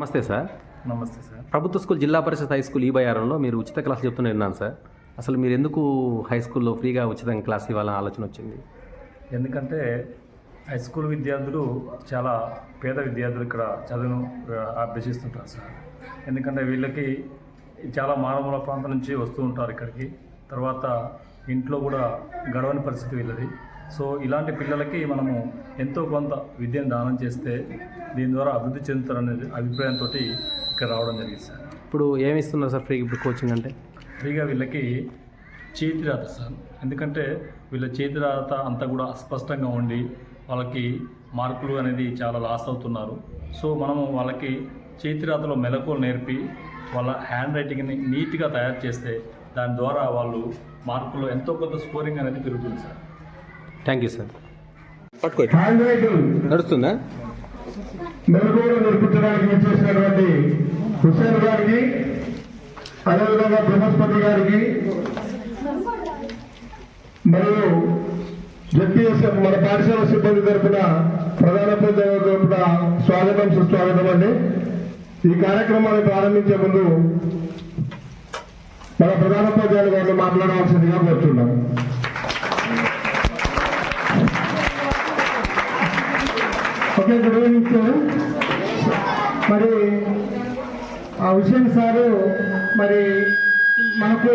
నమస్తే సార్. నమస్తే సార్. ప్రభుత్వ స్కూల్ జిల్లా పరిషత్ హై స్కూల్ ఈబయారంలో మీరు ఉచిత క్లాసులు చెప్తూనే విన్నాను సార్. అసలు మీరు ఎందుకు హై స్కూల్లో ఫ్రీగా ఉచితంగా క్లాస్ ఇవ్వాలని ఆలోచన వచ్చింది? ఎందుకంటే హై స్కూల్ విద్యార్థులు చాలా పేద విద్యార్థులు ఇక్కడ చదువును అభ్యసిస్తుంటారు సార్. ఎందుకంటే వీళ్ళకి చాలా మారుమూల ప్రాంతం నుంచి వస్తూ ఉంటారు ఇక్కడికి. తర్వాత ఇంట్లో కూడా గడవని పరిస్థితి వీళ్ళది. సో ఇలాంటి పిల్లలకి మనము ఎంతో కొంత విద్యను దానం చేస్తే దీని ద్వారా అభివృద్ధి చెందుతారనే అభిప్రాయంతో ఇక్కడ రావడం జరిగింది సార్. ఇప్పుడు ఏమి ఇస్తున్నారు సార్ ఫ్రీ ఇప్పుడు కోచింగ్ అంటే? ఫ్రీగా వీళ్ళకి చేతిరాత సార్. ఎందుకంటే వీళ్ళ చేతిరాత అంతా కూడా అస్పష్టంగా ఉండి వాళ్ళకి మార్కులు అనేది చాలా లాస్ అవుతున్నారు. సో మనము వాళ్ళకి చేతిరాతలో మెలకువలు నేర్పి వాళ్ళ హ్యాండ్ రైటింగ్ని నీట్గా తయారు చేస్తే దాని ద్వారా వాళ్ళు మార్కులు ఎంతో కొంత స్కోరింగ్ అనేది పెరుగుతుంది sir. Thank you sir. Hand writing నడుస్తుందా? మెలకువలు నేర్పించడానికి వచ్చేసినటువంటి హుసేన్ గారికి, అదేవిధంగా బృహస్పతి గారికి మరియు జెడ్పీఎస్ఎఫ్ మన పాఠశాల సిబ్బంది తరఫున ప్రధానోపాధ్యాయుల తరఫున స్వాగతం సుస్వాగతం అండి. ఈ కార్యక్రమాన్ని ప్రారంభించే ముందు మన ప్రధానోపాధ్యాయులు గారిని మాట్లాడవలసిందిగా కోరుతున్నాం. Okay, good evening sir. మరి హుసేన్ సారు మరి మనకు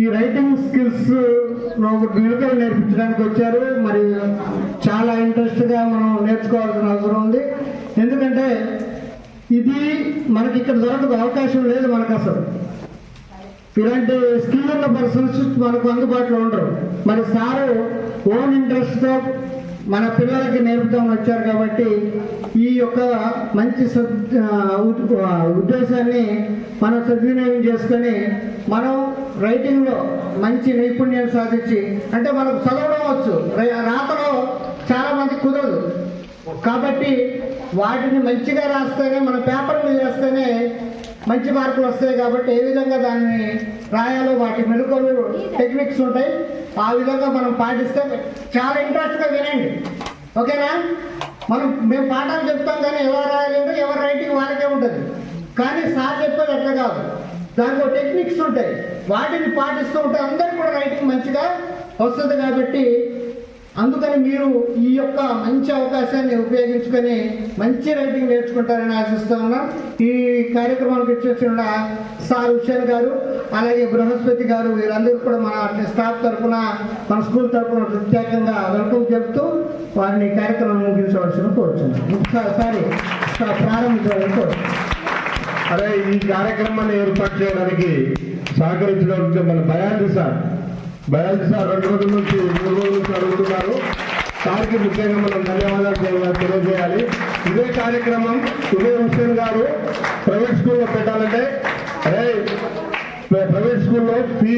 ఈ రైటింగ్ స్కిల్స్ మెలకువలు నేర్పించడానికి వచ్చారు. మరి చాలా ఇంట్రెస్ట్గా మనం నేర్చుకోవాల్సిన అవసరం ఉంది. ఎందుకంటే ఇది మనకి ఇక్కడ దొరకదు, అవకాశం లేదు మనకు. అసలు ఇలాంటి స్కిల్ ఉన్న పర్సన్స్ మనకు అందుబాటులో ఉండరు. మరి సారు ఓన్ ఇంట్రెస్ట్తో మన పిల్లలకి నేర్పుతామని వచ్చారు కాబట్టి ఈ యొక్క మంచి ఉద్దేశాన్ని మనం సద్వినియోగం చేసుకొని మనం రైటింగ్లో మంచి నైపుణ్యం సాధించి, అంటే మనకు చదవడం వచ్చు, రాతలో చాలా మంది కుదరదు కాబట్టి వాటిని మంచిగా రాస్తేనే మన పేపర్ మీద వేస్తేనే మంచి మార్కులు వస్తాయి. కాబట్టి ఏ విధంగా దాన్ని రాయాలో వాటి మెలకువలు టెక్నిక్స్ ఉంటాయి. ఆ విధంగా మనం పాటిస్తే చాలా ఇంట్రెస్ట్గా వినండి, ఓకేనా? మేము పాఠాలు చెప్తాం కానీ ఎవరు రాయాలంటే ఎవరు రైటింగ్ వాళ్ళకే ఉంటుంది. కానీ సార్ చెప్పేది అట్లా కాదు, దాంట్లో టెక్నిక్స్ ఉంటాయి, వాటిని పాటిస్తూ ఉంటే అందరికీ కూడా రైటింగ్ మంచిగా వస్తుంది. కాబట్టి అందుకని మీరు ఈ యొక్క మంచి అవకాశాన్ని ఉపయోగించుకొని మంచి రైటింగ్ నేర్చుకుంటారని ఆశిస్తూ ఉన్నాం. ఈ కార్యక్రమానికి వచ్చేసిన సార్ హుసేన్ గారు, అలాగే బృహస్పతి గారు, వీరందరూ కూడా మన స్టాఫ్ తరఫున, మన స్కూల్ తరఫున ప్రత్యేకంగా వెల్కమ్ చెప్తూ వారిని కార్యక్రమం ముగించవలసిన కోరుచున్నాం. సారీ, ప్రారంభించాలని కోరుతున్నాం. అదే ఈ కార్యక్రమాన్ని ఏర్పాటు చేయడానికి సహకరించడానికి మన బయాలజీ సార్ 2 రోజుల నుంచి 3 రోజుల నుంచి అడుగుతున్నారు. సార్కి ముఖ్యంగా మనం ధన్యవాదాలు తెలియజేయాలి. ఇదే కార్యక్రమం హుసేన్ గారు ప్రైవేట్ స్కూల్లో పెట్టాలంటే ప్రైవేట్ స్కూల్లో ఫీ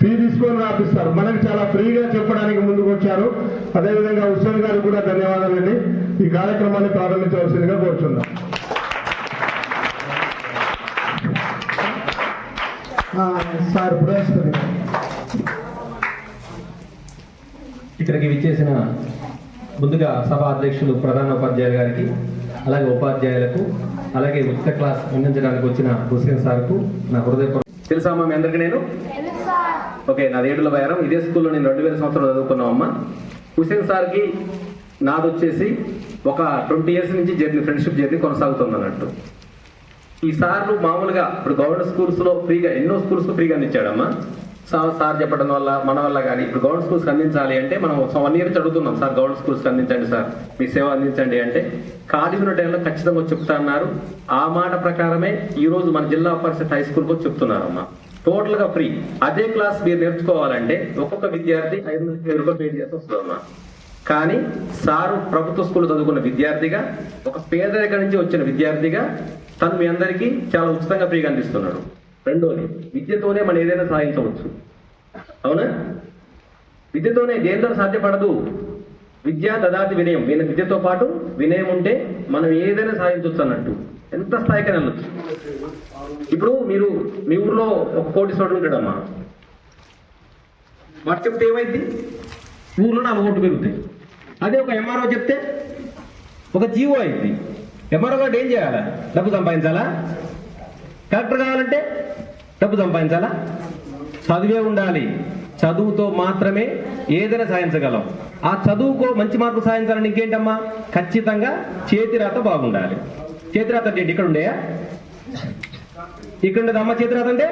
తీసుకొని రాపిస్తారు. మనకి చాలా ఫ్రీగా చెప్పడానికి ముందుకు వచ్చారు. అదేవిధంగా హుసేన్ గారికి కూడా ధన్యవాదాలండి. ఈ కార్యక్రమాన్ని ప్రారంభించవలసిందిగా కోరుచున్నాం. సార్ బృహస్పతి ఇక్కడికి విచ్చేసిన ముందుగా సభ అధ్యక్షులు ప్రధానోపాధ్యాయులు గారికి, అలాగే ఉపాధ్యాయులకు, అలాగే ఉచిత క్లాస్ అందించడానికి వచ్చిన హుసేన్ సార్కు నా హృదయపూర్వక తెలుసా అమ్మా మీ అందరికీ? నేను ఓకే, నాది ఏడుల బయారం. ఇదే స్కూల్లో నేను 2000 సంవత్సరాలు చదువుకున్నామమ్మా. హుసేన్ సార్కి నాది వచ్చేసి ఒక 20 years నుంచి జర్నీ, ఫ్రెండ్షిప్ జర్నీ కొనసాగుతుంది అన్నట్టు. ఈ సార్లు మామూలుగా ఇప్పుడు గవర్నమెంట్ స్కూల్స్లో ఫ్రీగా ఎన్నో స్కూల్స్లో ఫ్రీగా అందించాడమ్మా. సార్ చెప్పడం వల్ల మన వల్ల కానీ ఇప్పుడు గవర్నమెంట్ స్కూల్స్కి అందించాలి అంటే మనం 1 year నుంచి అడుగుతున్నాం, సార్ గవర్నమెంట్ స్కూల్స్కి అందించండి సార్, మీ సేవ అందించండి అంటే ఖాళీ ఉన్న టైంలో ఖచ్చితంగా చెప్తా అన్నారు. ఆ మాట ప్రకారమే ఈరోజు మన జిల్లా పరిషత్ హై స్కూల్కి వచ్చి చెప్తున్నారమ్మా. టోటల్గా ఫ్రీ. అదే క్లాస్ మీరు నేర్చుకోవాలంటే ఒక్కొక్క విద్యార్థి 500 రూపాయలు పే చేసి వస్తుందమ్మా. కానీ సారు ప్రభుత్వ స్కూల్ చదువుకున్న విద్యార్థిగా, ఒక పేదరికం నుంచి వచ్చిన విద్యార్థిగా తను మీ అందరికీ చాలా ఉచితంగా ఫ్రీగా అందిస్తున్నాడు. రెండోది, విద్యతోనే మనం ఏదైనా సాధించవచ్చు, అవునా? విద్యతోనే దేంతో సాధ్యపడదు. విద్య దదాతి వినయం. విద్యతో పాటు వినయం ఉంటే మనం ఏదైనా సాధించవచ్చు అన్నట్టు. ఎంత స్థాయికి వెళ్ళచ్చు. ఇప్పుడు మీరు మీ ఊర్లో ఒక కోటీశ్వరుడు ఉంటాడమ్మా, వాడు చెప్తే ఏమైంది? ఊర్లో 4 కోట్లు పెరుగుతాయి. అదే ఒక ఎంఆర్ఓ చెప్తే ఒక జీవో అయింది. ఎంఆర్ఓ గారు ఏం చేయాలా? డబ్బు సంపాదించాలా? కలెక్టర్ కావాలంటే డబ్బు సంపాదించాలా? చదివే ఉండాలి. చదువుతో మాత్రమే ఏదైనా సాధించగలం. ఆ చదువుకో మంచి మార్కులు సాధించాలని ఇంకేంటమ్మా, ఖచ్చితంగా చేతిరాత బాగుండాలి. చేతిరాత అంటే ఇక్కడ ఉండేయా? ఇక్కడ ఉండేది అమ్మ చేతిరాత అంటే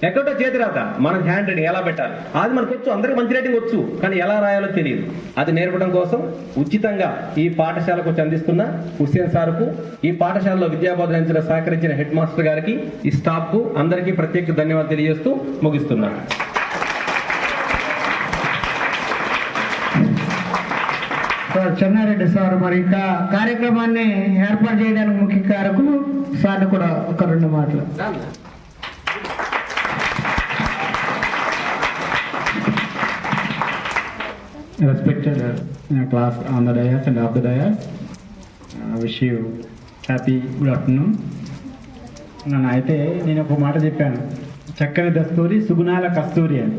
ఎక్కడో చేతిరాత. మనం హ్యాండ్ రైటింగ్ ఎలా పెట్టాలి అది మనకు వచ్చు, అందరికీ మంచి రైటింగ్ వచ్చు, కానీ ఎలా రాయాలో తెలియదు. అది నేర్పడం కోసం ఉచితంగా ఈ పాఠశాలకు వచ్చి అందిస్తున్న హుస్సేన్ సార్కు, ఈ పాఠశాలలో విద్యాబోధన సహకరించిన హెడ్ మాస్టర్ గారికి, ఈ స్టాఫ్కు అందరికీ ప్రత్యేక ధన్యవాదాలు తెలియజేస్తూ ముగిస్తున్నాను. చెన్నారెడ్డి సార్ మరి ఇంకా కార్యక్రమాన్ని ఏర్పాటు చేయడానికి ముఖ్య కారకులు సార్ని కూడా ఒక 2 మాటలు. Respected class on the dais and off the dais, wish you happy good afternoon. అయితే నేను ఒక మాట చెప్పాను, చక్కని దస్తూరి సుగుణాల కస్తూరి అని.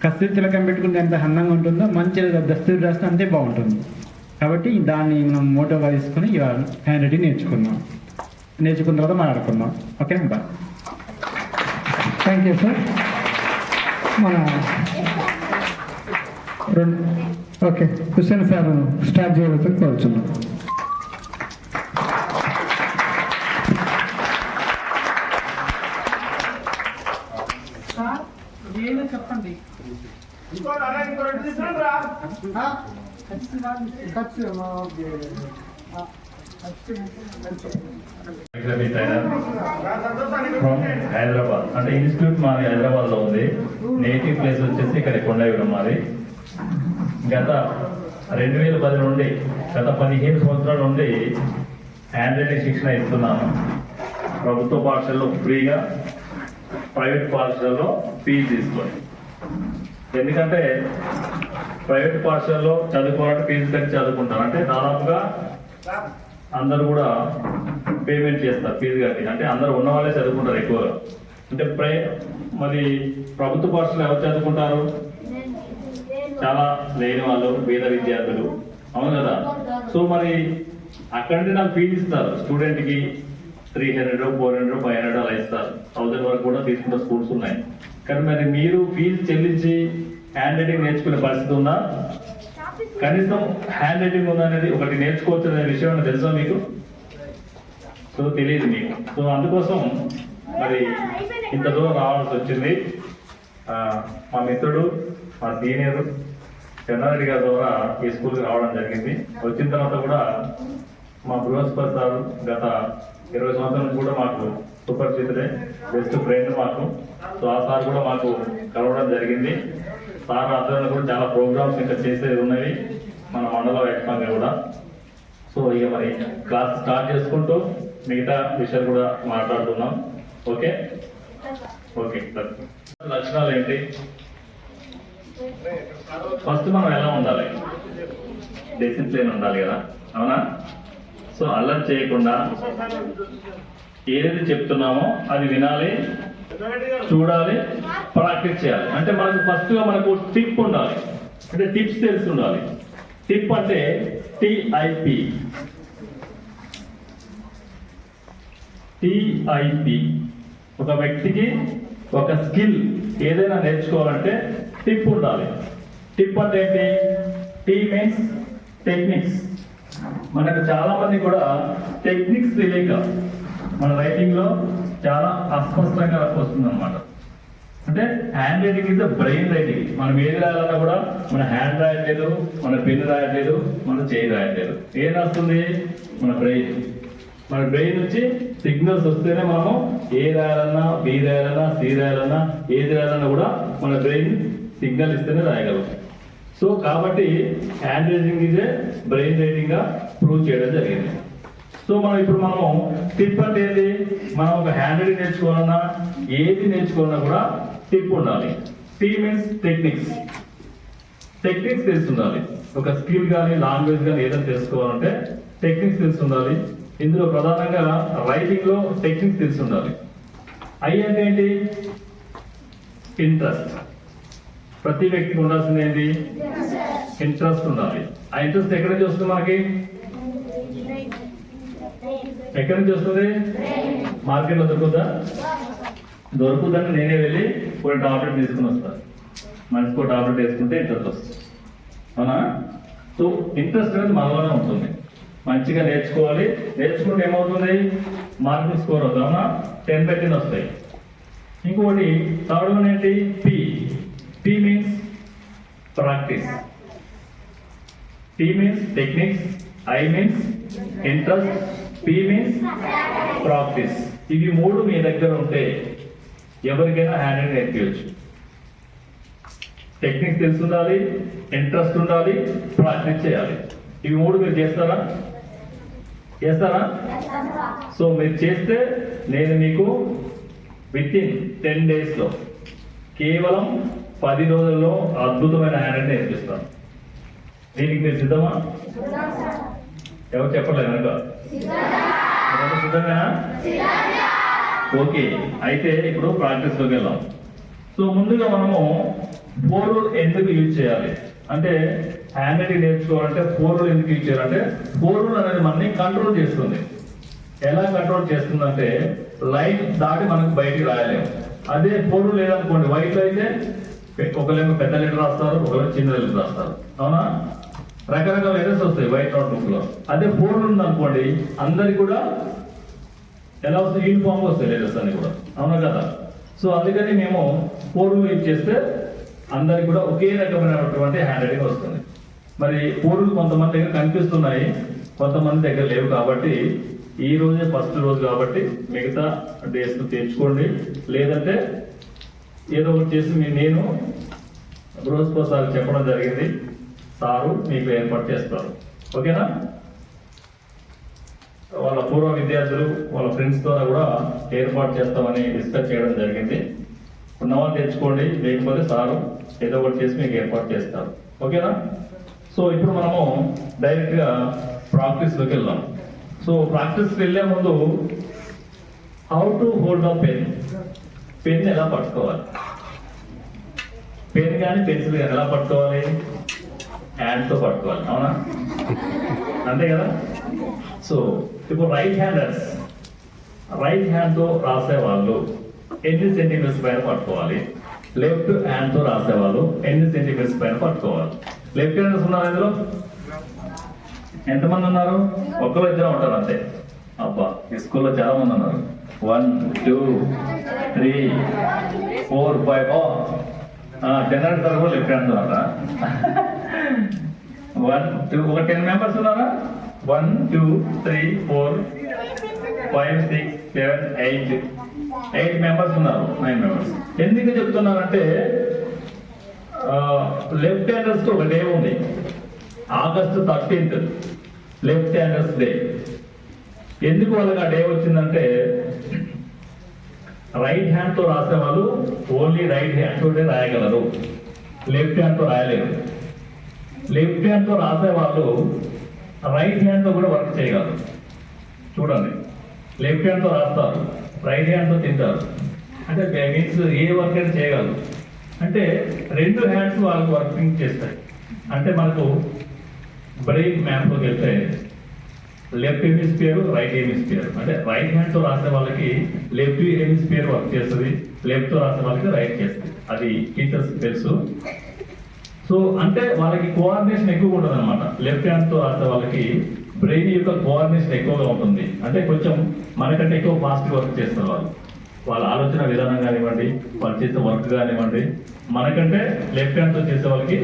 కస్తూరి తిలకం పెట్టుకుంటే ఎంత అందంగా ఉంటుందో మంచిగా దస్తూరి రాస్తే అంతే బాగుంటుంది. కాబట్టి దాన్ని మనం మోటోగా తీసుకుని ఇవాళ హ్యాండ్ రైటింగ్ నేర్చుకున్న తర్వాత మాట్లాడుకుందాం. Okay, bye. Thank you sir. మన ఓకే, హుస్సేన్ సార్ స్టార్ట్ చేయవలసి కోరుచున్నాం. చెప్పండి. హైదరాబాద్ అంటే ఇన్స్టిట్యూట్ మాది హైదరాబాద్ లో ఉంది. నేటివ్ ప్లేస్ వచ్చేసి ఇక్కడ కొండవీడు మాది. గత 2010 నుండి గత 15 సంవత్సరాల నుండి హ్యాండ్ రైటింగ్ శిక్షణ ఇస్తున్నాను. ప్రభుత్వ పాఠశాలలో ఫ్రీగా, ప్రైవేట్ పాఠశాలలో ఫీజు తీసుకొని. ఎందుకంటే ప్రైవేట్ పాఠశాలలో చదువుకోవాలంటే ఫీజు కట్టి చదువుకుంటారు. అంటే దాదాపుగా అందరూ కూడా పేమెంట్ చేస్తారు ఫీజు కట్టి. అంటే అందరూ ఉన్న వాళ్ళే చదువుకుంటారు ఎక్కువగా. అంటే మరి ప్రభుత్వ పాఠశాలలో ఎవరు చదువుకుంటారు? చాలా లేని వాళ్ళు, పేద విద్యార్థులు. అవును కదా? సో మరి అక్కడి నుండి నాకు ఫీజు ఇస్తారు. స్టూడెంట్కి 300, 400, 500 అలా ఇస్తారు. 1000 వరకు కూడా తీసుకున్న స్కూల్స్ ఉన్నాయి. కానీ మరి మీరు ఫీజు చెల్లించి హ్యాండ్ రైటింగ్ నేర్చుకునే పరిస్థితి ఉందా? కనీసం హ్యాండ్ రైటింగ్ ఉందనేది ఒకటి నేర్చుకోవచ్చు అనే విషయం తెలుసా మీకు? సో తెలియదు మీకు. సో అందుకోసం మరి ఇంత దూరం రావాల్సి వచ్చింది. మా మిత్రుడు, మా సీనియర్ చెన్నారెడ్డి గారి ద్వారా ఈ స్కూల్కి రావడం జరిగింది. వచ్చిన తర్వాత కూడా మా బృహస్పతి సార్ గత 20 సంవత్సరాల నుంచి కూడా మాకు సుపరిచితులే, బెస్ట్ ఫ్రెండ్ మాకు. సో ఆ సార్ కూడా మాకు కలవడం జరిగింది. సార్ ఆధ్వర్యంలో కూడా చాలా ప్రోగ్రామ్స్ ఇంకా చేసేవి ఉన్నవి మన మండల వ్యాప్తంగా కూడా. సో ఇక మరి క్లాస్ స్టార్ట్ చేసుకుంటూ మిగతా విషయాలు కూడా మాట్లాడుతున్నాం. Okay okay. లక్షణాలు ఏంటి? ఫస్ట్ మనం ఎలా ఉండాలి? డిసిప్లిన్ ఉండాలి కదా, అవునా? సో అల్లరి చేయకుండా ఏదైతే చెప్తున్నామో అది వినాలి, చూడాలి, ప్రాక్టీస్ చేయాలి. అంటే మనకు ఫస్ట్ గా మనకు టిప్ ఉండాలి. అంటే టిప్స్ తెలిసి ఉండాలి. టిప్ అంటే టిఐపి. ఒక వ్యక్తికి ఒక స్కిల్ ఏదైనా నేర్చుకోవాలంటే టిప్ ఉండాలి. టిప్ అంటే ఏంటి? Tea means techniques. మనకు చాలా మంది కూడా టెక్నిక్స్ తెలియక మన రైటింగ్ లో చాలా అస్పష్టంగా వస్తుంది అనమాట. అంటే hand writing is the brain writing. మనం ఏది రాయాలన్నా కూడా మన హ్యాండ్ రాయట్లేదు, మన పెన్ రాయట్లేదు, మన చేయి రాయట్లేదు. ఏం రాస్తుంది? మన బ్రెయిన్. మన బ్రెయిన్ నుంచి సిగ్నల్స్ వస్తేనే మనము ఏ రాయాలన్నా, బి రాయాలన్నా, సి రాయాలన్నా, ఏది రాయాలన్నా కూడా మన బ్రెయిన్ సిగ్నల్ ఇస్తేనే రాయగలం. సో కాబట్టి హ్యాండ్ రైటింగ్ ఇదే బ్రెయిన్ రైటింగ్ గా ప్రూవ్ చేయడం జరిగింది. సో మనము టిప్ అంటే ఏంటి? మనం ఒక హ్యాండ్ రైటింగ్ నేర్చుకోవాలన్నా, ఏది నేర్చుకోవాలన్నా కూడా టిప్ ఉండాలి. Tea means techniques. టెక్నిక్స్ తెలిసి ఉండాలి. ఒక స్కిల్ కానీ, లాంగ్వేజ్ కానీ ఏదైనా తెలుసుకోవాలంటే టెక్నిక్స్ తెలిసి ఉండాలి. ఇందులో ప్రధానంగా రైటింగ్ లో టెక్నిక్స్ తెలిసి ఉండాలి. ఐ అంటే ఏంటి? ఇంట్రెస్ట్. ప్రతి వ్యక్తికి ఉండాల్సింది ఏంటి? ఇంట్రెస్ట్ ఉండాలి. ఆ ఇంట్రెస్ట్ ఎక్కడ నుంచి వస్తుంది మనకి? ఎక్కడి నుంచి వస్తుంది? మార్కెట్లో దొరుకుతుందా? దొరుకుతుందని నేనే వెళ్ళి కొన్ని టాబ్లెట్ తీసుకుని వస్తాను. మనిషికో టాబ్లెట్ వేసుకుంటే ఇంట్రెస్ట్ వస్తుంది, అవునా? సో ఇంట్రెస్ట్ అనేది మనలోనే ఉంటుంది. మంచిగా నేర్చుకోవాలి. నేర్చుకుంటే ఏమవుతుంది? మార్కింగ్ స్కోర్ అవుతుంది, అవునా? 10/10 వస్తాయి. ఇంకొకటి థర్డ్ వన్ ఏంటి? P means practice, tea means techniques, I means interest, P means practice. ఇవి మూడు మీ దగ్గర ఉంటే ఎవరికైనా హ్యాండ్ నేర్పించవచ్చు. టెక్నిక్స్ తెలిసి ఉండాలి, ఇంట్రెస్ట్ ఉండాలి, ప్రాక్టీస్ చేయాలి. ఇవి మూడు మీరు చేస్తారా? సో మీరు చేస్తే నేను మీకు వితిన్ 10 days లో, కేవలం 10 రోజుల్లో అద్భుతమైన హ్యాండ్ నేర్పిస్తాను. దీనికి మీరు సిద్ధమా? ఎవరు చెప్పలేదు కనుక సిద్ధమేనా? ఓకే, అయితే ఇప్పుడు ప్రాక్టీస్ లోకి వెళ్దాం. సో ముందుగా మనము 4 రూల్ ఎందుకు యూజ్ చేయాలి అంటే, హ్యాండ్ రైటింగ్ నేర్చుకోవాలంటే 4 రూల్ ఎందుకు యూజ్ చేయాలంటే, 4 రూల్ అనేది మనని కంట్రోల్ చేస్తుంది. ఎలా కంట్రోల్ చేస్తుందంటే, లైన్ దాటి మనకు బయటికి రాయలేము. అదే 4 రూల్ లేదనుకోండి, వైట్ అయితే ఒకరేమో పెద్ద లెటర్ రాస్తారు, ఒకరేమో చిన్న లెటర్ రాస్తారు, అవునా? రకరకాల లెటర్స్ వస్తాయి వైట్ నోట్బుక్ లో. అదే 4 రూల్ ఉందనుకోండి, అందరికి కూడా ఎలా వస్తాయి? యూనిఫామ్ గా వస్తాయి లెటర్స్ అన్ని కూడా, అవునా కదా? సో అందుకని మేము 4 రూల్ యూజ్ చేస్తే అందరికి కూడా ఒకే రకమైనటువంటి హ్యాండ్ రైటింగ్ వస్తుంది. మరి 4 రూల్ కొంతమంది దగ్గర కనిపిస్తున్నాయి, కొంతమంది దగ్గర లేవు. కాబట్టి ఈ రోజే ఫస్ట్ రోజు కాబట్టి మిగతా డేస్ తెచ్చుకోండి. లేదంటే ఏదో ఒకటి చేసి నేను రోజుకోసారి చెప్పడం జరిగింది, సారు మీకు ఏర్పాటు చేస్తారు. ఓకేనా? వాళ్ళ పూర్వ విద్యార్థులు వాళ్ళ ఫ్రెండ్స్ ద్వారా కూడా ఏర్పాటు చేస్తామని డిస్కస్ చేయడం జరిగింది. ఉన్నవాళ్ళు తెచ్చుకోండి, లేకపోతే సారు ఏదో ఒకటి చేసి మీకు ఏర్పాటు చేస్తారు. ఓకేనా? సో ఇప్పుడు మనము డైరెక్ట్ గా ప్రాక్టీస్ లోకి వెళ్దాం. సో ప్రాక్టీస్ వెళ్లే ముందు how to hold a pen ఎలా పట్టుకోవాలి, పెన్ కానీ పెన్సిల్ కానీ ఎలా పట్టుకోవాలి? హ్యాండ్ తో పట్టుకోవాలి, అవునా? అంతే కదా? సో ఇప్పుడు రైట్ హ్యాండ్ తో రాసే వాళ్ళు ఎన్ని సెంటీమీటర్స్ పైన పట్టుకోవాలి? లెఫ్ట్ హ్యాండ్ తో రాసే వాళ్ళు ఎన్ని సెంటీమీటర్స్ పైన పట్టుకోవాలి? లెఫ్ట్ హ్యాండర్స్ ఉన్నారు ఇందులో? ఎంతమంది ఉన్నారు? ఒక్కరు ఇద్దరు ఉంటారు అంతే. అబ్బా, ఈ స్కూల్లో చాలా మంది ఉన్నారు. 1 2 3 4 5 జనరల్ సార్ కూడా లెఫ్ట్ హ్యాండ్ ఉన్నారా? 1 2 ఒక 10 మెంబర్స్ ఉన్నారా? 1 2 3 4 5 6 7 8 మెంబర్స్ ఉన్నారు. 9 మెంబర్స్. ఎందుకు చెప్తున్నారంటే, లెఫ్ట్ హ్యాండర్స్ కి ఒక డే ఉంది, August 13th left handers day. ఎందుకు వాళ్ళకి ఆ డే వచ్చిందంటే, రైట్ హ్యాండ్ తో రాసే వాళ్ళు ఓన్లీ రైట్ హ్యాండ్ తోటే రాయగలరు, లెఫ్ట్ హ్యాండ్ తో రాయలేరు. లెఫ్ట్ హ్యాండ్ తో రాసే వాళ్ళు రైట్ హ్యాండ్ తో కూడా వర్క్ చేయగలరు. చూడండి, లెఫ్ట్ హ్యాండ్ తో రాస్తారు, రైట్ హ్యాండ్ తో తింటారు. అంటే మీన్స్ ఏ వర్క్ అయినా చేయగలరు. అంటే 2 హ్యాండ్స్ వాళ్ళకి వర్కింగ్ చేస్తాయి. అంటే మనకు బ్రెయిన్ మ్యాప్ లోకి వెళ్తే లెఫ్ట్ హెమిస్ఫియర్, రైట్ హెమిస్ఫియర్. అంటే రైట్ హ్యాండ్ తో రాసే వాళ్ళకి లెఫ్ట్ హెమిస్ఫియర్ వర్క్ చేస్తుంది, లెఫ్ట్ తో రాసే వాళ్ళకి రైట్ చేస్తుంది. అది టీచర్స్ తెలుసు. సో అంటే వాళ్ళకి కోఆర్డినేషన్ ఎక్కువగా ఉంటుంది అనమాట. లెఫ్ట్ హ్యాండ్ తో రాసే వాళ్ళకి బ్రెయిన్ యొక్క కోఆర్డినేషన్ ఎక్కువగా ఉంటుంది. అంటే కొంచెం మనకంటే ఎక్కువ ఫాస్ట్ వర్క్ చేస్తారు వాళ్ళు. వాళ్ళ ఆలోచన విధానం కానివ్వండి, వాళ్ళు చేసే వర్క్ కానివ్వండి, మనకంటే లెఫ్ట్ హ్యాండ్ తో చేసే వాళ్ళకి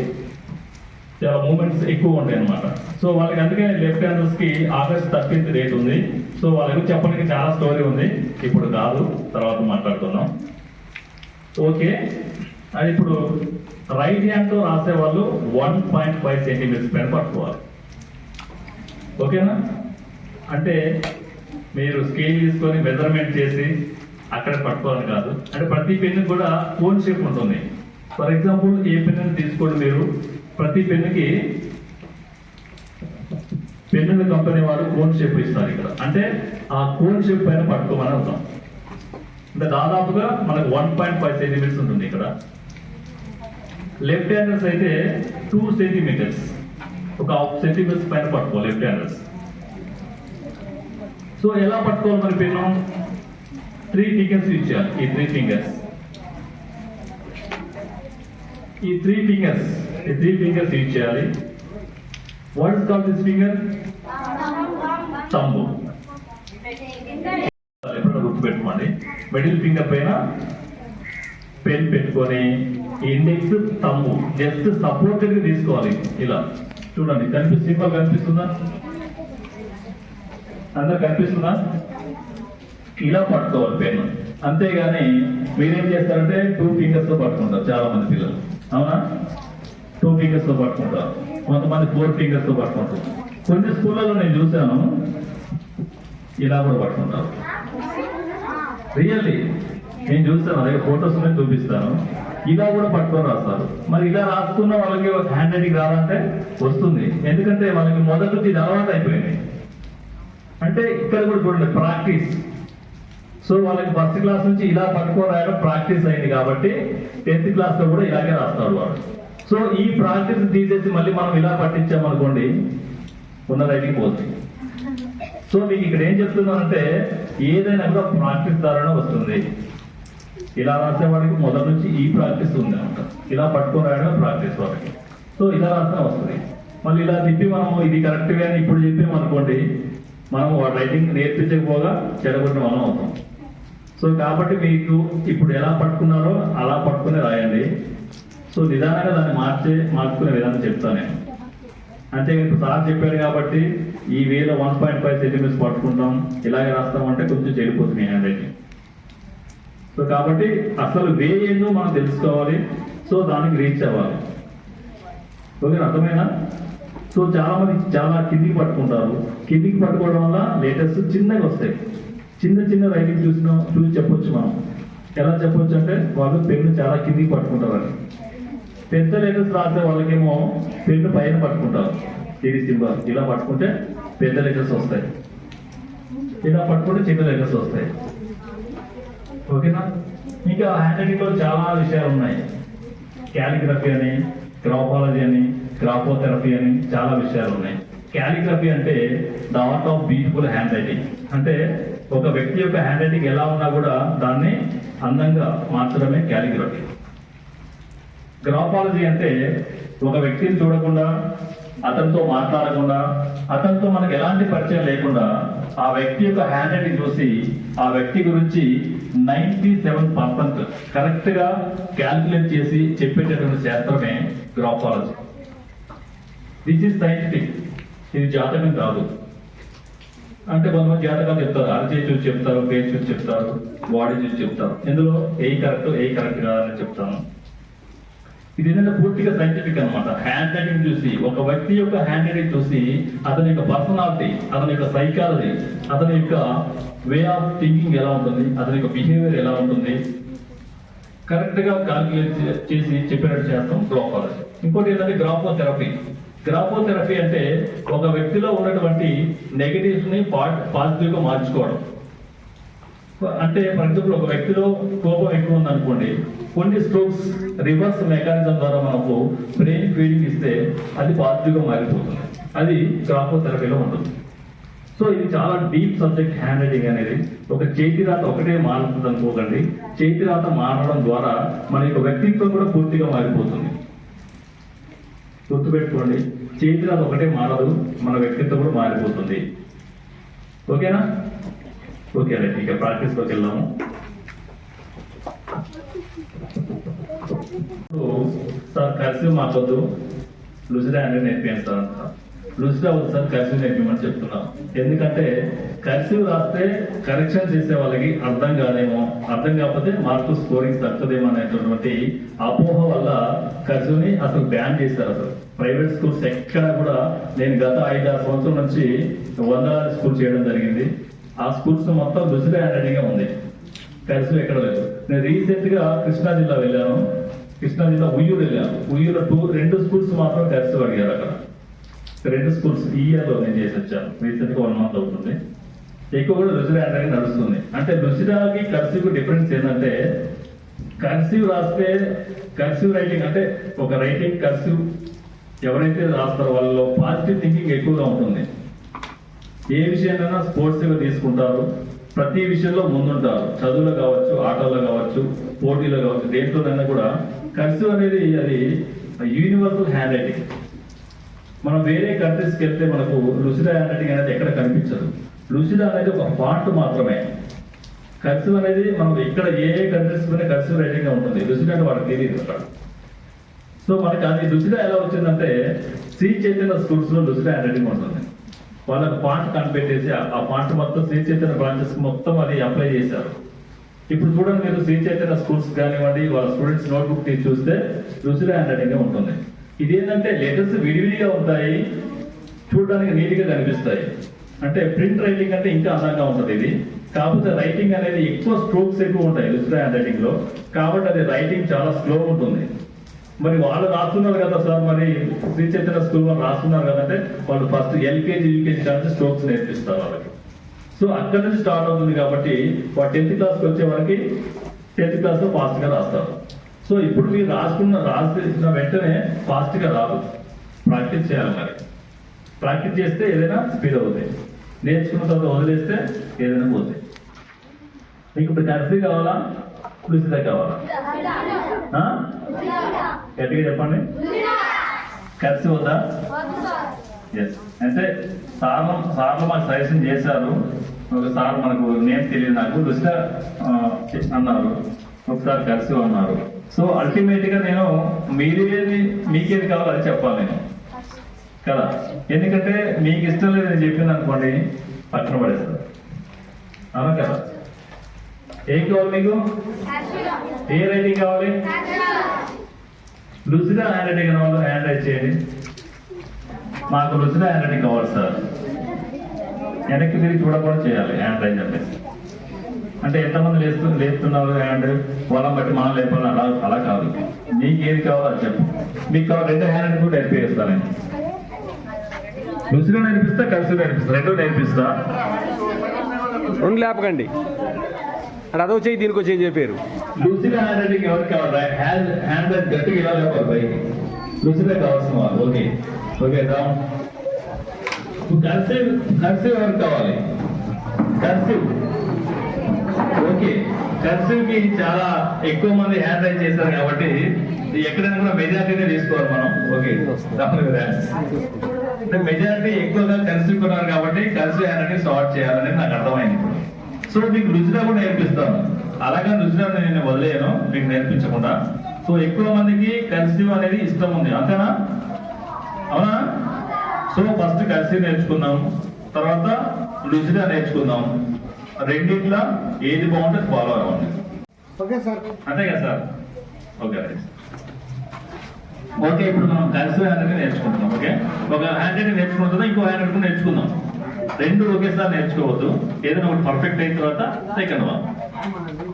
చాలా మూమెంట్స్ ఎక్కువ ఉంటాయి అనమాట. సో వాళ్ళకి అందుకే లెఫ్ట్ హ్యాండర్స్ కి August 13th డేట్ ఉంది. సో వాళ్ళకి చెప్పడానికి చాలా స్టోరీ ఉంది, ఇప్పుడు కాదు, తర్వాత మాట్లాడుతున్నాం. ఓకే, అది ఇప్పుడు రైట్ హ్యాండ్ తో రాసే వాళ్ళు 1.5 సెంటీమీటర్స్ పైన పట్టుకోవాలి. ఓకేనా? అంటే మీరు స్కేల్ తీసుకొని మెజర్మెంట్ చేసి అక్కడ పట్టుకోవాలని కాదు. అంటే ప్రతి పెన్ను కూడా కోన్ షేప్ ఉంటుంది. ఫర్ ఎగ్జాంపుల్ ఏ పెన్ను తీసుకోండి మీరు, ప్రతి పెన్నుకి పెన్నుల కంపెనీ వారు కోన్ షేప్ ఇస్తారు ఇక్కడ. అంటే ఆ కోన్ షేప్ పైన పట్టుకోమని అర్థం. అంటే దాదాపుగా మనకు 1.5 సెంటీమీటర్స్ ఉంటుంది ఇక్కడ. లెఫ్ట్ హ్యాండర్స్ అయితే 2 సెంటీమీటర్స్, ఒక 1/2 సెంటీమీటర్స్ పైన పట్టుకోవాలి లెఫ్ట్ హ్యాండర్స్. సో ఎలా పట్టుకోవాలి మరి పెన్ను? 3 ఫింగర్స్ ఇచ్చారు. ఈ 3 ఫింగర్స్ యూజ్ చేయాలి. What is called this finger? Thumb. ఎప్పుడైనా గుర్తుపెట్టుకోండి, మిడిల్ ఫింగర్ పైన పెన్ పెట్టుకొని ఇండెక్స్ థంబ్ జస్ట్ సపోర్టెడ్ తీసుకోవాలి. ఇలా చూడండి, సింపుల్ కనిపిస్తుందా? అందరు కనిపిస్తుందా? ఇలా పట్టుకోవాలి పెన్ను. అంతేగాని మీరేం చేస్తారంటే 2 ఫింగర్స్ తో పట్టుకుంటారు చాలా మంది పిల్లలు. అవునా? 2 ఫింగర్స్ తో పట్టుకుంటారు, కొంతమంది 4 ఫింగర్స్ తో పట్టుకుంటారు. కొన్ని స్కూళ్ళలో నేను చూశాను ఇలా కూడా పట్టుకుంటారు. రియల్లీ నేను చూస్తాను, అలాగే ఫొటోస్ చూపిస్తాను. ఇలా కూడా పట్టుకొని రాస్తారు. మరి ఇలా రాసుకున్న వాళ్ళకి హ్యాండ్ రైటింగ్ రావాలంటే వస్తుంది, ఎందుకంటే వాళ్ళకి మొదటి నుంచి ఇది అలవాటు అయిపోయింది. అంటే ఇక్కడ కూడా చూడండి, ప్రాక్టీస్. సో వాళ్ళకి ఫస్ట్ క్లాస్ నుంచి ఇలా పట్టుకొని రాయడం ప్రాక్టీస్ అయింది కాబట్టి 10th క్లాస్ లో కూడా ఇలాగే రాస్తాడు వాడు. సో ఈ ప్రాక్టీస్ తీసేసి మళ్ళీ మనం ఇలా పట్టించామనుకోండి, ఉన్న రైటింగ్ పోతుంది. సో మీకు ఇక్కడ ఏం చెప్తున్నానంటే ఏదైనా కూడా ప్రాక్టీస్ ద్వారానే వస్తుంది. ఇలా రాసేవాడికి మొదటి నుంచి ఈ ప్రాక్టీస్ ఉంది అనమాట. ఇలా పట్టుకొని రాయడం ప్రాక్టీస్ వాళ్ళకి. సో ఇలా రాసినా వస్తుంది. మళ్ళీ ఇలా తిప్పి మనం ఇది కరెక్ట్గా అని ఇప్పుడు చెప్పామనుకోండి, మనం వాడు రైటింగ్ నేర్పించకపోగా చెడగొట్టిన వాళ్ళం అవుతాం. సో కాబట్టి మీకు ఇప్పుడు ఎలా పట్టుకున్నారో అలా పట్టుకుని రాయండి. సో నిదానంగా దాన్ని మార్చుకునే విధానం చెప్తాను నేను. అంటే ఇప్పుడు సార్ చెప్పాడు కాబట్టి ఈ వేలో 1.5 సెంటీమీటర్స్ పట్టుకుంటాం, ఇలాగే రాస్తామంటే కొంచెం చెడిపోతుంది హ్యాండ్ రైటింగ్. సో కాబట్టి అసలు వే ఏందో మనం తెలుసుకోవాలి. సో దానికి రీచ్ అవ్వాలి. ఓకే, అర్థమైనా? సో చాలా మంది చాలా కిందికి పట్టుకుంటారు. కిందికి పట్టుకోవడం వల్ల లేటెస్ట్ చిన్నగా వస్తాయి. చిన్న రైటింగ్ చూసి చెప్పొచ్చు మనం. ఎలా చెప్పొచ్చు అంటే వాళ్ళు పెన్ను చాలా కిందికి పట్టుకుంటారు. పెద్ద లెటర్స్ రాసే వాళ్ళకేమో పెన్ను పైన పట్టుకుంటారు. ఇది సింబల్. ఇలా పట్టుకుంటే పెద్ద లెటర్స్ వస్తాయి, ఇలా పట్టుకుంటే చిన్న లెటర్స్ వస్తాయి. ఓకేనా? ఇంకా హ్యాండ్ రైటింగ్ లో చాలా విషయాలు ఉన్నాయి. క్యాలిగ్రఫీ అని, గ్రాఫాలజీ అని, గ్రాఫోథెరపీ అని చాలా విషయాలు ఉన్నాయి. క్యాలిగ్రఫీ అంటే the art of beautiful hand writing. అంటే ఒక వ్యక్తి యొక్క హ్యాండ్ రైటింగ్ ఎలా ఉన్నా కూడా దాన్ని అందంగా మార్చడమే క్యాలిగ్రఫీ. గ్రాఫాలజీ అంటే ఒక వ్యక్తిని చూడకుండా, అతనితో మాట్లాడకుండా, అతనితో మనకు ఎలాంటి పరిచయం లేకుండా ఆ వ్యక్తి యొక్క హ్యాండ్ రైటింగ్ చూసి ఆ వ్యక్తి గురించి 97% కరెక్ట్ గా క్యాల్కులేట్ చేసి చెప్పేటటువంటి శాస్త్రమే గ్రాఫాలజీ. This is scientific. ఇది జాతకం కాదు. అంటే కొంతమంది జాతకాలు చెప్తారు, అరచేయి చూసి చెప్తారు, పేరు చూసి చెప్తారు, బాడీ చూసి చెప్తారు. ఇందులో ఏ కరెక్ట్ కాదని చెప్తాను. ఇది ఏంటంటే పూర్తిగా సైంటిఫిక్ అనమాట. హ్యాండ్ రైటింగ్ చూసి, ఒక వ్యక్తి యొక్క హ్యాండ్ రైటింగ్ చూసి అతని యొక్క పర్సనాలిటీ, అతని యొక్క సైకాలజీ, అతని యొక్క వే ఆఫ్ థింకింగ్ ఎలా ఉంటుంది, అతని యొక్క బిహేవియర్ ఎలా ఉంటుంది, కరెక్ట్ గా క్యాల్కులేట్ చేసి చెప్పినట్టు చేస్తాం గ్రాఫాలజీ. ఇంకోటి ఏంటంటే గ్రాఫోథెరపీ. గ్రాఫోథెరపీ అంటే ఒక వ్యక్తిలో ఉన్నటువంటి నెగటివ్స్ ని పాజిటివ్ గా మార్చుకోవడం. అంటే ఫర్ ఎగ్జాంపుల్ ఒక వ్యక్తిలో కోపం ఎక్కువ ఉందనుకోండి, కొన్ని స్ట్రోక్స్ రివర్స్ మెకానిజం ద్వారా మనకు బ్రెయిన్ ఫీడింగ్ ఇస్తే అది పాజిటివ్ గా మారిపోతుంది. అది గ్రాఫోథెరపీలో ఉంటుంది. సో ఇది చాలా డీప్ సబ్జెక్ట్ హ్యాండ్ రైటింగ్ అనేది. ఒక చేతి రాత ఒకటే మారుతుంది అనుకోకండి. చేతి రాత మారడం ద్వారా మన యొక్క వ్యక్తిత్వం కూడా పూర్తిగా మారిపోతుంది. గుర్తుపెట్టుకోండి, చేతి రాత ఒకటే మారదు, మన వ్యక్తిత్వం కూడా మారిపోతుంది. ఓకేనా? ఓకే రైట్, ఇక ప్రాక్టీస్ లోకి వెళ్దాము. సార్ కర్సివ్ మాకొద్దు, లూసిడా అనేది నేర్పించాను సార్ అంటున్నా. లూసిడా వద్దు సార్, కర్సివ్ నేర్పించమని చెప్తున్నాం. ఎందుకంటే కర్సివ్ రాస్తే కరెక్షన్ చేసే వాళ్ళకి అర్థం కాదేమో, అర్థం కాకపోతే మార్కులు స్కోరింగ్ తక్కువదేమో అనేటటువంటి అపోహ వల్ల కర్సివ్ ని అసలు బ్యాన్ చేశారు. అసలు ప్రైవేట్ స్కూల్స్ ఎక్కడ కూడా, నేను గత 5-6 సంవత్సరాల నుంచి 100 స్కూల్ చేయడం జరిగింది. ఆ స్కూల్స్ మొత్తం లూసిడా హ్యాండ్ రైటింగ్ ఉంది, కర్సివ్ ఎక్కడ లేదు. నేను రీసెంట్ గా కృష్ణా జిల్లా వెళ్ళాను. కృష్ణా జిల్లా ఉయ్యూరు వెళ్ళాను. ఉయ్యూరు 2 స్కూల్స్ మాత్రం కర్సివ్ అడిగారు. అక్కడ 2 స్కూల్స్ ఈ ఇయర్ లో నేను చేసి వచ్చాను. రీసెంట్ గా 1 month అవుతుంది. ఎక్కువ కూడా లూసిడా హ్యాండ్ రైటింగ్ నడుస్తుంది. అంటే లూసిడాకి కర్సివ్ డిఫరెన్స్ ఏంటంటే, కర్సివ్ రాస్తే కర్సివ్ రైటింగ్ అంటే ఒక రైటింగ్ కర్సివ్ ఎవరైతే రాస్తారో వాళ్ళలో పాజిటివ్ థింకింగ్ ఎక్కువగా ఉంటుంది. ఏ విషయాన్నైనా స్పోర్ట్స్గా తీసుకుంటారు, ప్రతి విషయంలో ముందుంటారు. చదువులో కావచ్చు, ఆటల్లో కావచ్చు, పోటీలో కావచ్చు, దేంట్లోనైనా కూడా కర్సివ్ అనేది అది యూనివర్సల్ హ్యాండ్ రైటింగ్. మనం వేరే కంట్రీస్కి వెళ్తే మనకు లుసిడా హ్యాండ్ రైటింగ్ అనేది ఎక్కడ కనిపించదు. లుసిడా అనేది ఒక ఫాంట్ మాత్రమే. కర్సివ్ అనేది మనం ఇక్కడ ఏ కంట్రీస్ పైన కర్సివ్ రైటింగ్ ఉంటుంది, లుసిడా అంటే వాళ్ళకి తెలియదు అక్కడ. సో మనకి అది లుసిడా ఎలా వచ్చిందంటే శ్రీ చైతన్య స్కూల్స్ లో లుసిడా హ్యాండ్ రైటింగ్ ఉంటుంది. వాళ్ళకి ఫాంట్ కనిపెట్టేసి ఆ ఫాంట్ మొత్తం శ్రీ చైతన్య బ్రాంచెస్ మొత్తం అది అప్లై చేశారు. ఇప్పుడు చూడండి, మీరు శ్రీ చైతన్య స్కూల్స్ కానివ్వండి, వాళ్ళ స్టూడెంట్స్ నోట్బుక్ తీసి చూస్తే లుసిడా హ్యాండ్ రైటింగ్ ఉంటుంది. ఇదేంటంటే లెటర్స్ విడివిడిగా ఉంటాయి, చూడడానికి నీట్గా కనిపిస్తాయి. అంటే ప్రింట్ రైటింగ్ అంటే ఇంకా అందంగా ఉంటుంది ఇది. కాకపోతే రైటింగ్ అనేది ఎక్కువ స్ట్రోక్స్ ఎక్కువ ఉంటాయి లుసిడా హ్యాండ్ రైటింగ్ లో, కాబట్టి అది రైటింగ్ చాలా స్లో ఉంటుంది. మరి వాళ్ళు రాస్తున్నారు కదా సార్, మరి శ్రీ చైతన్య స్కూల్ వాళ్ళు రాస్తున్నారు కదంటే వాళ్ళు ఫస్ట్ ఎల్కేజీ యూకేజీ కానీ స్ట్రోక్స్ నేర్పిస్తారు వాళ్ళకి. సో అక్కడ నుంచి స్టార్ట్ అవుతుంది కాబట్టి వాళ్ళు 10th క్లాస్కి వచ్చే వరకు 10th క్లాస్లో ఫాస్ట్గా రాస్తారు. సో ఇప్పుడు మీరు రాసిన వెంటనే ఫాస్ట్గా రాదు, ప్రాక్టీస్ చేయాలి. మరి ప్రాక్టీస్ చేస్తే ఏదైనా స్పీడ్ అవుతాయి, నేర్చుకున్న తర్వాత వదిలేస్తే ఏదైనా పోతాయి. మీకు ఇప్పుడు కర్సివ్ కావాలా, లుసిడా కావాలా? గట్టిగా చెప్పండి. కర్సివ్ వద్దా? ఎస్. అంటే సార్లు మాకు సజెషన్ చేశారు. ఒకసారి మనకు నేమ్ తెలియదు నాకు, లుసిడా అన్నారు, ఒకసారి కర్సివ్ అన్నారు. సో అల్టిమేట్ గా నేను మీకేది కావాలో అది చెప్పాలి నేను కదా. ఎందుకంటే మీకు ఇష్టం లేదు నేను చెప్పింది అనుకోండి, పక్కన పడేస్తారు. అవునా కదా? ఏం కావాలి మీకు? ఏ రైటింగ్ కావాలి? లుసిడా హ్యాండ్ రైటింగ్ కావాలి. హ్యాండ్ రైట్ చేయండి. మాకు లుసిడా హ్యాండ్ రైటింగ్ కావాలి సార్. వెనక్కి తిరిగి చూడకుండా చేయాలి హ్యాండ్ రైట్ అంటే ఎంతమంది లేస్తున్నారు హ్యాండ్, వాళ్ళని బట్టి మనం లేపాలి, అలా కాదు. మీకు ఏది కావాలో అది చెప్పు. మీకు కావాలి 2 హ్యాండ్ రైటింగ్ కూడా నేర్పిస్తాను నేను. లుసిడా నేర్పిస్తా, కర్సివ్ నేర్పిస్తా, 2 నేర్పిస్తా. 2 లేపకండి, అదో చేయి దీనికి వచ్చి చెప్పారు. లుసిడా హ్యాండ్ రైటింగ్ ఎవరికి కావాలి? హ్యాండ్ రైట్ గట్టిగా ఇలా లేపాలి పైకి. లుసిడా కావాల్సిన వాళ్ళు. Okay okay down. కర్సివ్ ఎవరికి కావాలి? కర్సివ్. ఓకే, కర్సివ్ కి చాలా ఎక్కువ మంది హ్యాండ్ రైట్ చేశారు కాబట్టి ఎక్కడైనా కూడా మెజారిటీనే తీసుకోవాలి మనం. ఓకే, మెజారిటీ ఎక్కువగా కర్సివ్ కొన్నారు కాబట్టి కర్సివ్ హ్యాండ్ రైటింగ్ స్టార్ట్ చేయాలని నాకు అర్థమైంది. సో మీకు లుసిడా కూడా నేర్పిస్తాను. అలాగే లుసిడా నేను వదిలేను మీకు నేర్పించకుండా. సో ఎక్కువ మందికి కర్సివ్ అనేది ఇష్టం ఉంది, అంతేనా? అవునా? సో ఫస్ట్ కర్సివ్ నేర్చుకుందాం, తర్వాత లుసిడా నేర్చుకుందాం. రెండిట్లా ఏది బాగుంటుంది ఫాలో అవ్వండి. ఓకే సార్, అంతే కదా సార్? Okay okay. ఇప్పుడు మనం కర్సివ్ హ్యాండ్ రైటింగ్ నేర్చుకుంటున్నాం. ఓకే, ఒక హ్యాండ్ రైటింగ్ నేర్చుకున్న తర్వాత ఇంకో హ్యాండ్ రైటింగ్ నేర్చుకుందాం. 2 ఒకేసారి నేర్చుకోవద్దు, ఏదైనా ఒకటి పర్ఫెక్ట్ అయిన తర్వాత సెకండ్ వన్.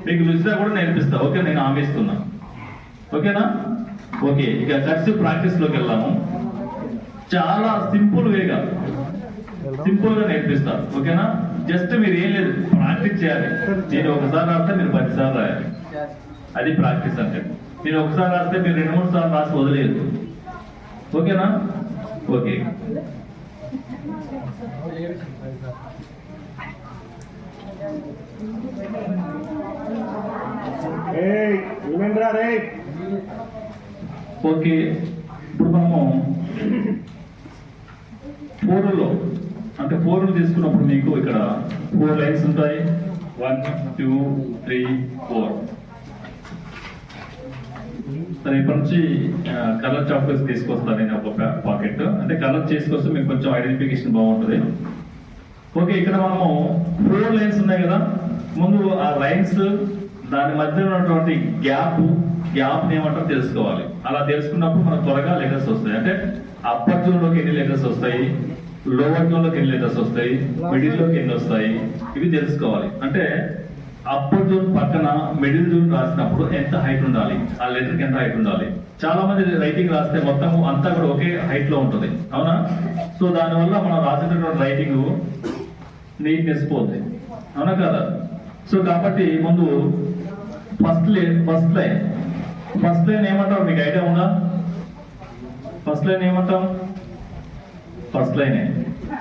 మీకు లుసిడా కూడా నేర్పిస్తా. ఓకే, నేను హామీ ఇస్తున్నా. ఓకేనా? ఓకే, ఇక కర్సివ్ ప్రాక్టీస్ లోకి వెళ్దాము. చాలా సింపుల్ వేగా నేర్పిస్తా. ఓకేనా? జస్ట్ మీరు ఏం లేదు, ప్రాక్టీస్ చేయాలి. నేను ఒకసారి రాస్తే మీరు 10 సార్లు రాయాలి, అది ప్రాక్టీస్ అంటే. నేను ఒకసారి రాస్తే మీరు 2-3 సార్లు రాసి వదిలేదు. ఓకేనా? ఓకే. ఓకే, ఇప్పుడు మనము 4లో అంటే 4 తీసుకున్నప్పుడు మీకు ఇక్కడ 4 లైన్స్ ఉంటాయి. 1 2 3 4. సరే, ఇప్పటి నుంచి కలర్ చాక్లెట్స్ తీసుకొస్తాను నేను ఒక పాకెట్. అంటే కలర్ చేసుకొస్తే మీకు కొంచెం ఐడెంటిఫికేషన్ బాగుంటుంది. ఓకే, ఇక్కడ మనము 4 లైన్స్ ఉన్నాయి కదా. ముందు ఆ లైన్స్ దాని మధ్య ఉన్నటువంటి గ్యాప్ ఏమంటారో తెలుసుకోవాలి. అలా తెలుసుకున్నప్పుడు మనకు త్వరగా లెటర్స్ వస్తాయి. అంటే అప్పర్ జోన్ లోకి ఎన్ని లెటర్స్ వస్తాయి, లోవర్ జోన్ లోకి ఎన్ని లెటర్స్ వస్తాయి, మిడిల్ లోకి ఎన్ని వస్తాయి, ఇవి తెలుసుకోవాలి. అంటే అప్పర్ జోన్ పక్కన మిడిల్ జోన్ రాసినప్పుడు ఎంత హైట్ ఉండాలి, ఆ లెటర్ కి ఎంత హైట్ ఉండాలి. చాలా మంది రైటింగ్ రాస్తే మొత్తం అంతా కూడా ఒకే హైట్ లో ఉంటుంది, అవునా? సో దానివల్ల మనం రాసేటటువంటి రైటింగ్ నీట్నెస్ పోతుంది, అవునా కదా? సో కాబట్టి ముందు ఫస్ట్ లైన్ ఏమంటారు మీకు ఐడియా ఉందా? ఫస్ట్ లైన్ ఏమంటాం? ఫస్ట్ లైనే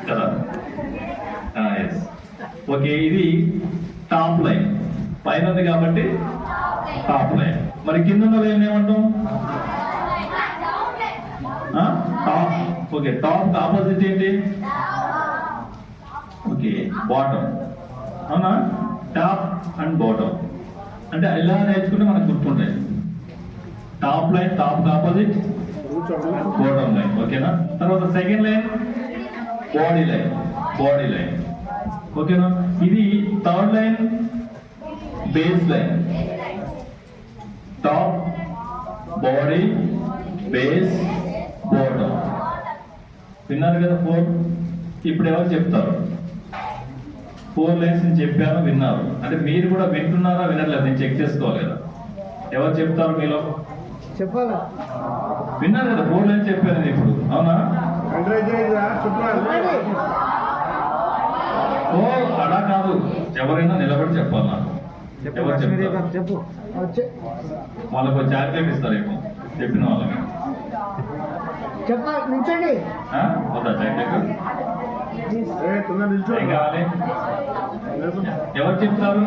కదా. ఎస్. ఓకే, ఇది టాప్ లైన్. పైన ఉంది కాబట్టి టాప్ లైన్. మరి కింద ఉన్న లైన్ ఏమంటాం? టాప్. ఓకే, టాప్ ఆపోజిట్ ఏంటి? Okay, bottom. అవునా? టాప్ అండ్ బాటమ్ అంటే ఇలా నేర్చుకుంటే మనకు గుర్తుంటాయి. Top line, top opposite bottom line. ఓకేనా? తర్వాత second line body line, body line. ఓకేనా? ఇది third line base line. Top, body, base, bottom. విన్నారు కదా 4? ఇప్పుడు ఎవరు చెప్తారు? 4 లైన్స్ నేను చెప్పాను, విన్నారు. అంటే మీరు కూడా వింటున్నారా వినట్లేదు? నేను చెక్ చేసుకోవాలి కదా. ఎవరు చెప్తారు మీలో? చెప్పాలా? విన్నారు కదా 4 లైన్స్ చెప్పాను నేను ఇప్పుడు. అవునా? ఓ అలా కాదు, ఎవరైనా నిలబడి చెప్పాలి నాకు. ఎవరు చెప్తారు? చెప్పు. వాళ్ళకు చాక్లెట్ ఇస్తారు ఇప్పుడు చెప్పిన వాళ్ళకి. చెప్పాలి, నిల్చండి. వద్దా చాక్లెట్? ఏం కావాలి? ఎవరు చెప్తారు?